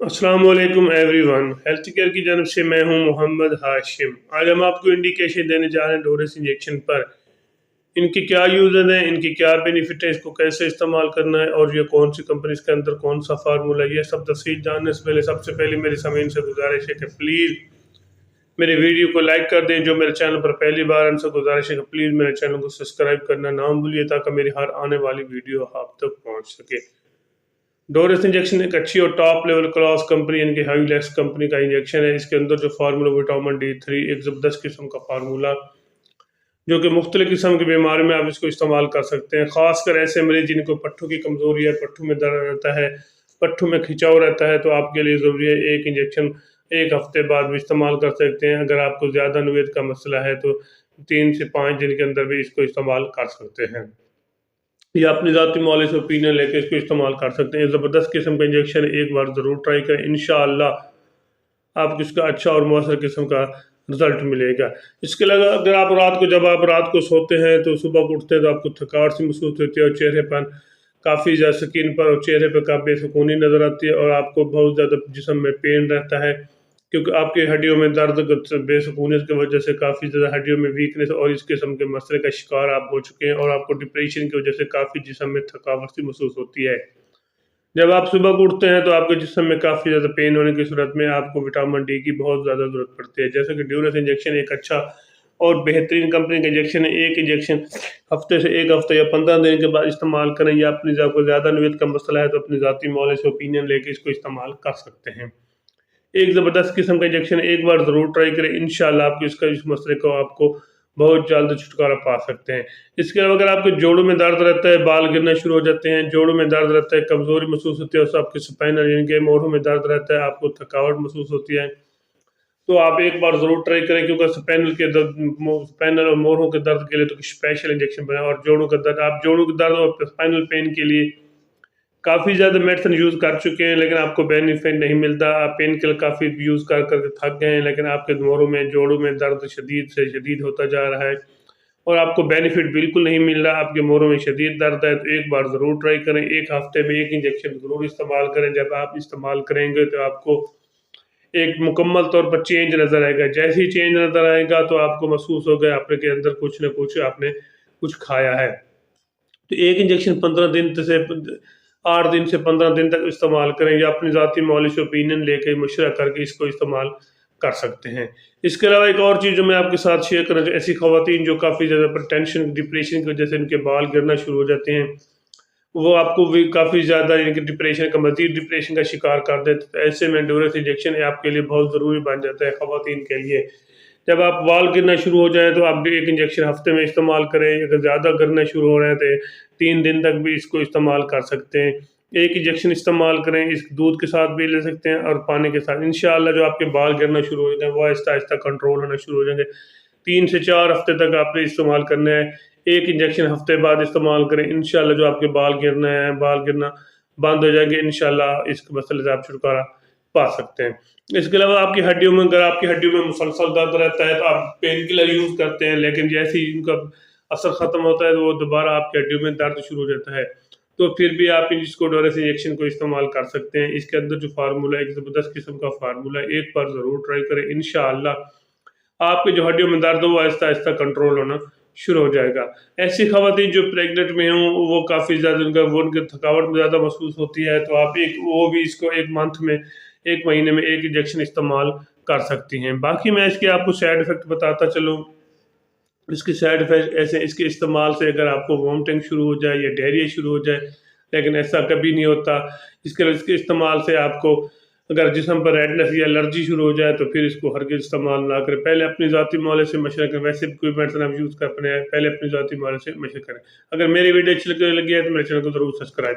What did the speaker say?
अस्सलाम वालेकुम everyone. Health care की जानब से मैं हूं मोहम्मद हाशिम। आज हम आपको इंडिकेशन देने जा रहे हैं डोरस इंजेक्शन पर। इनके क्या यूज़र हैं, इनकी क्या बेनिफिट है, इसको कैसे इस्तेमाल करना है और ये कौन सी कंपनी के अंदर कौन सा फार्मूला, ये सब तफसील जानने से पहले सबसे पहले मेरे सामीन से गुजारिश है कि प्लीज़ मेरे वीडियो को लाइक कर दें। जो मेरे चैनल पर पहली बार, उनसे गुजारिश है कि प्लीज़ मेरे चैनल को सब्सक्राइब करना ना भूलिए ताकि मेरी हर आने वाली वीडियो आप तक पहुँच सके। डोरस इंजेक्शन एक अच्छी और टॉप लेवल क्लास कंपनी यानी कि हाईलेक्स कंपनी का इंजेक्शन है। इसके अंदर जो फार्मूला विटामिन D3 एक ज़बरदस्त किस्म का फार्मूला जो कि मुख्तलिफ किस्म की बीमारी में आप इसको इस्तेमाल कर सकते हैं। ख़ासकर ऐसे मरीज जिनको पट्ठों की कमज़ोरी है, पट्ठों में दर्द रहता है, पट्ठों में खिंचाव रहता है, तो आपके लिए ज़रूरी है एक इंजेक्शन एक हफ्ते बाद भी इस्तेमाल कर सकते हैं। अगर आपको ज़्यादा नवेद का मसला है तो 3 से 5 दिन के अंदर भी इसको इस्तेमाल कर सकते हैं, या अपनी ज़ाती मॉलिश ओपिनियन लेके इसको इस्तेमाल कर सकते हैं। ज़बरदस्त किस्म का इंजेक्शन एक बार ज़रूर ट्राई करें, इंशाअल्लाह आपको इसका अच्छा और मौसर किस्म का रिजल्ट मिलेगा। इसके अलावा अगर आप जब आप रात को सोते हैं तो सुबह को उठते हैं तो आपको थकावट सी महसूस होती है और चेहरे पर काफ़ी ज़्यादा स्किन पर और चेहरे पर काफ़ी बेसुकूनी नज़र आती है और आपको बहुत ज़्यादा जिस्म में पेन रहता है, क्योंकि आपकी हड्डियों में दर्द, बेसुकूनियत की वजह से काफ़ी ज़्यादा हड्डियों में वीकनेस और इस किस्म के मसले का शिकार आप हो चुके हैं और आपको डिप्रेशन की वजह से काफ़ी जिस्म में थकावट सी महसूस होती है। जब आप सुबह को उठते हैं तो आपके जिस्म में काफ़ी ज़्यादा पेन होने की सूरत में आपको विटामिन डी की बहुत ज़्यादा ज़रूरत पड़ती है। जैसे कि ड्यूरस इंजेक्शन एक अच्छा और बेहतरीन कंपनी का इंजेक्शन है। एक इंजेक्शन हफ्ते से एक हफ्ते या 15 दिन के बाद इस्तेमाल करें, या अपनी आपको ज़्यादा नवेद का मसला है तो अपनी ज़ाती मॉलिश ओपिनियन लेके इसको इस्तेमाल कर सकते हैं। एक ज़बरदस्त किस्म का इंजेक्शन एक बार ज़रूर ट्राई करें, इंशाल्लाह आपको इसका इस मसले को आपको बहुत जल्द छुटकारा पा सकते हैं। इसके अलावा अगर आपके जोड़ों में दर्द रहता है, बाल गिरना शुरू हो जाते हैं, जोड़ों में दर्द रहता है, कमज़ोरी महसूस होती है और आपके स्पाइनल यानी कि मोरों में दर्द रहता है, आपको थकावट महसूस होती है, तो आप एक बार ज़रूर ट्राई करें, क्योंकि स्पाइनल और मोरों के दर्द के लिए तो स्पेशल इंजेक्शन बना और जोड़ों का दर्द, आप जोड़ों के दर्द और स्पाइनल पेन के लिए काफ़ी ज़्यादा मेडिसिन यूज़ कर चुके हैं लेकिन आपको बेनिफिट नहीं मिलता। आप पेन किलर काफ़ी यूज़ कर कर थक गए हैं, लेकिन आपके मोरों में, जोड़ों में दर्द शदीद से शदीद होता जा रहा है और आपको बेनिफिट बिल्कुल नहीं मिल रहा। आपके मोरों में शदीद दर्द है तो एक बार ज़रूर ट्राई करें। एक हफ्ते में एक इंजेक्शन ज़रूर इस्तेमाल करें। जब आप इस्तेमाल करेंगे तो आपको एक मुकम्मल तौर पर चेंज नज़र आएगा। जैसे ही चेंज नज़र आएगा तो आपको महसूस होगा आपने के अंदर कुछ न कुछ आपने कुछ खाया है। तो एक इंजेक्शन 8 दिन से 15 दिन तक इस्तेमाल करें, या अपनी ज़ाती मॉलिश ओपिनियन लेके मशवरा करके इसको इस्तेमाल कर सकते हैं। इसके अलावा एक और चीज़ जो मैं आपके साथ शेयर करना चाहूँ, ऐसी ख़वातीन जो काफ़ी ज़्यादा टेंशन, डिप्रेशन की वजह से उनके बाल गिरना शुरू हो जाते हैं, वो आपको भी काफ़ी ज़्यादा यानी कि डिप्रेशन का, मज़ीद डिप्रेशन का शिकार कर देते हैं। तो ऐसे में ड्यूरस इंजेक्शन आपके लिए बहुत ज़रूरी बन जाता है ख़वातीन के लिए। जब आप बाल गिरना शुरू हो जाए तो आप भी एक इंजेक्शन हफ्ते में इस्तेमाल करें। अगर ज़्यादा गिरना शुरू हो रहे हैं तो 3 दिन तक भी इसको इस्तेमाल कर सकते हैं। एक इंजेक्शन इस्तेमाल करें, इस दूध के साथ भी ले सकते हैं और पानी के साथ। इंशाअल्लाह जो आपके बाल गिरना शुरू हो जाए वो आहिस्ता आहिस्ता कंट्रोल होना शुरू हो जाएंगे। 3 से 4 हफ्ते तक आपने इस्तेमाल करना है। एक इंजेक्शन हफ्ते बाद इस्तेमाल करें, इंशाअल्लाह जो आपके बाल गिरना बंद हो जाएंगे। इंशाअल्लाह इस मसले से आप छुटकारा पा सकते हैं। इसके अलावा आपकी हड्डियों में, अगर आपकी हड्डियों में मुसलसल दर्द रहता है तो आप पेन किलर यूज़ करते हैं, लेकिन जैसे ही इनका असर ख़त्म होता है तो वो दोबारा आपकी हड्डियों में दर्द शुरू हो जाता है, तो फिर भी आप इसको डोरस इंजेक्शन को इस्तेमाल कर सकते हैं। इसके अंदर जो फार्मूला, एक ज़बरदस्त किस्म का फार्मूला, एक बार ज़रूर ट्राई करें। इंशाअल्लाह आपके जो हड्डियों में दर्द हो वो आहिस्ता आहिस्ता कंट्रोल होना शुरू हो जाएगा। ऐसी ख़वातीन जो प्रेगनेंट में हों, वो काफ़ी ज़्यादा उनकी थकावट में ज़्यादा महसूस होती है, तो आप वो भी इसको 1 महीने में एक इंजेक्शन इस्तेमाल कर सकती हैं। बाकी मैं इसके आपको साइड इफ़ेक्ट बताता चलूँ। इसके साइड इफ़ेक्ट ऐसे, इसके इस्तेमाल से अगर आपको वॉमिटिंग शुरू हो जाए या डायरिया शुरू हो जाए, लेकिन ऐसा कभी नहीं होता। इसके इस्तेमाल से आपको अगर जिस्म पर रेडनेस या एलर्जी शुरू हो जाए तो फिर इसको हरगिज़ इस्तेमाल ना करें। पहले अपनी ज़ाती मौले से मशवरा करें। वैसे भी कोई मेडिसिन आप यूज़ कर रहे हैं, पहले अपनी ज़ाती मौले से मशवरा करें। अगर मेरी वीडियो अच्छी लगी है तो मेरे चैनल को ज़रूर सब्सक्राइब